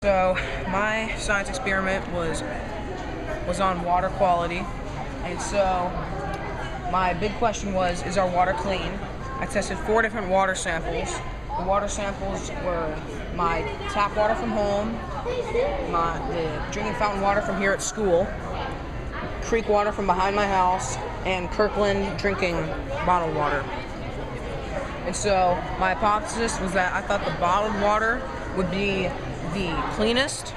So my science experiment was on water quality, and so my big question was, is our water clean? I tested 4 different water samples. The water samples were my tap water from home, the drinking fountain water from here at school, creek water from behind my house, and Kirkland drinking bottled water. And so my hypothesis was that I thought the bottled water would be the cleanest,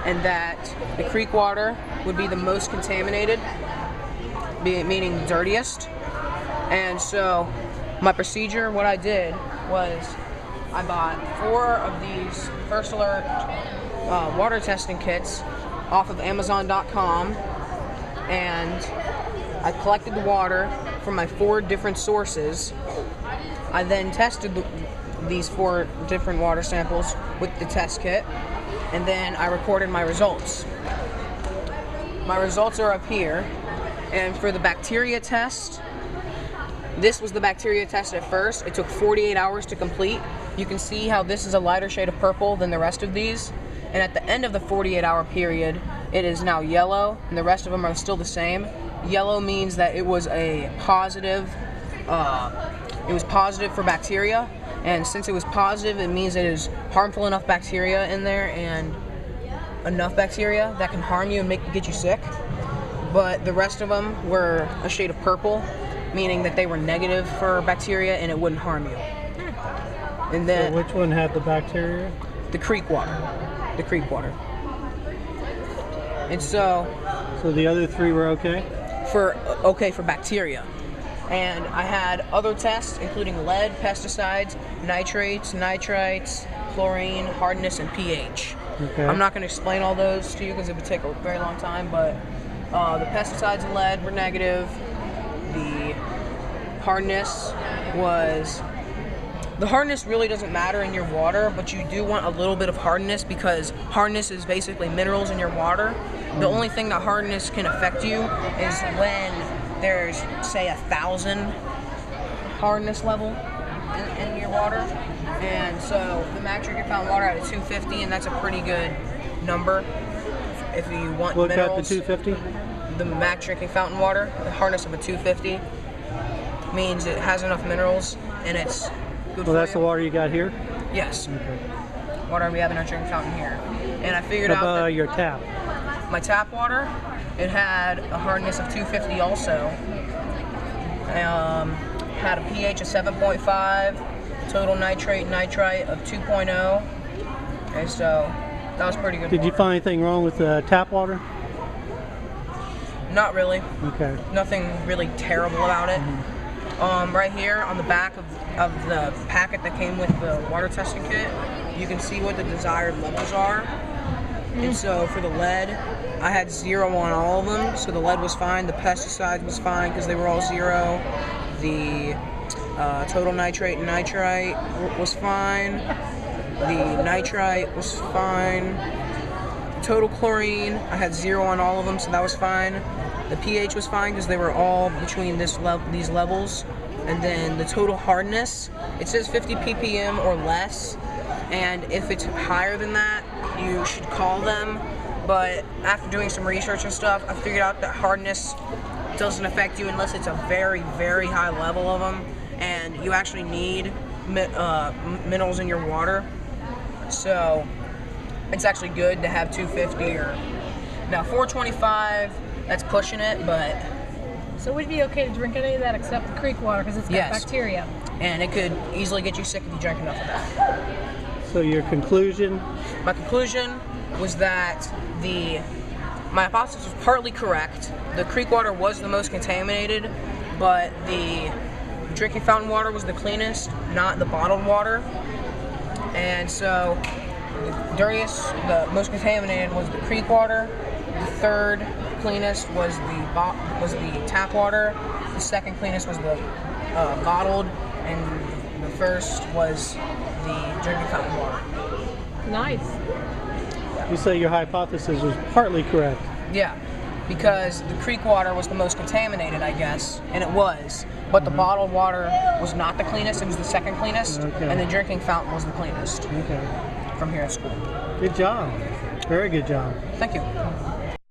and that the creek water would be the most contaminated, meaning dirtiest. And so my procedure, what I did was I bought 4 of these First Alert water testing kits off of Amazon.com, and I collected the water from my 4 different sources. I then tested these 4 different water samples with the test kit, and then I recorded my results. My results are up here, and for the bacteria test, this was the bacteria test at first. It took 48 hours to complete. You can see how this is a lighter shade of purple than the rest of these, and at the end of the 48-hour period, it is now yellow, and the rest of them are still the same. Yellow means that it was a positive, for bacteria, and since it was positive, it means it is harmful enough bacteria in there, and enough bacteria that can harm you and get you sick. But the rest of them were a shade of purple, meaning that they were negative for bacteria and it wouldn't harm you. And then, so which one had the bacteria? The creek water. The creek water. And so the other 3 were okay? Okay for bacteria. And I had other tests, including lead, pesticides, nitrates, nitrites, chlorine, hardness, and pH. Okay. I'm not going to explain all those to you because it would take a very long time, but the pesticides and lead were negative. The hardness really doesn't matter in your water, but you do want a little bit of hardness because hardness is basically minerals in your water. The only thing that hardness can affect you is when there's, say, 1,000 hardness level in your water. And so the max drinking fountain water had a 250, and that's a pretty good number if you want what minerals. What got the 250? The max drinking fountain water, the hardness of a 250, means it has enough minerals and it's good for you. Well, that's the water you got here? Yes. Okay. Water we have in our drinking fountain here. And I figured out that your tap? My tap water, it had a hardness of 250 also. Had a pH of 7.5, total nitrate nitrite of 2.0. And so that was pretty good. Did you find anything wrong with the tap water? Not really. Okay. Nothing really terrible about it. Right here on the back of the packet that came with the water testing kit, you can see what the desired levels are. And so for the lead, I had 0 on all of them, so the lead was fine. The pesticides was fine because they were all 0. The total nitrate and nitrite was fine. The nitrite was fine. Total chlorine, I had 0 on all of them, so that was fine. The pH was fine because they were all between these levels. And then the total hardness, it says 50 ppm or less, and if it's higher than that, you should call them. But after doing some research and stuff, I figured out that hardness doesn't affect you unless it's a very, very high level of them, and you actually need minerals in your water. So it's actually good to have 250 or now 425. That's pushing it, but so would it be okay to drink any of that except the creek water because it's got bacteria? And it could easily get you sick if you drank enough of that. So your conclusion? My conclusion was that my hypothesis was partly correct. The creek water was the most contaminated, but the drinking fountain water was the cleanest, not the bottled water. And so the dirtiest, the most contaminated was the creek water. The third cleanest was the tap water. The second cleanest was the bottled, and the first was the drinking fountain water. Nice. You say your hypothesis was partly correct. Yeah, because the creek water was the most contaminated, I guess, and it was. But the bottled water was not the cleanest, it was the second cleanest, Okay. and the drinking fountain was the cleanest. Okay. from here at school. Good job. Very good job. Thank you.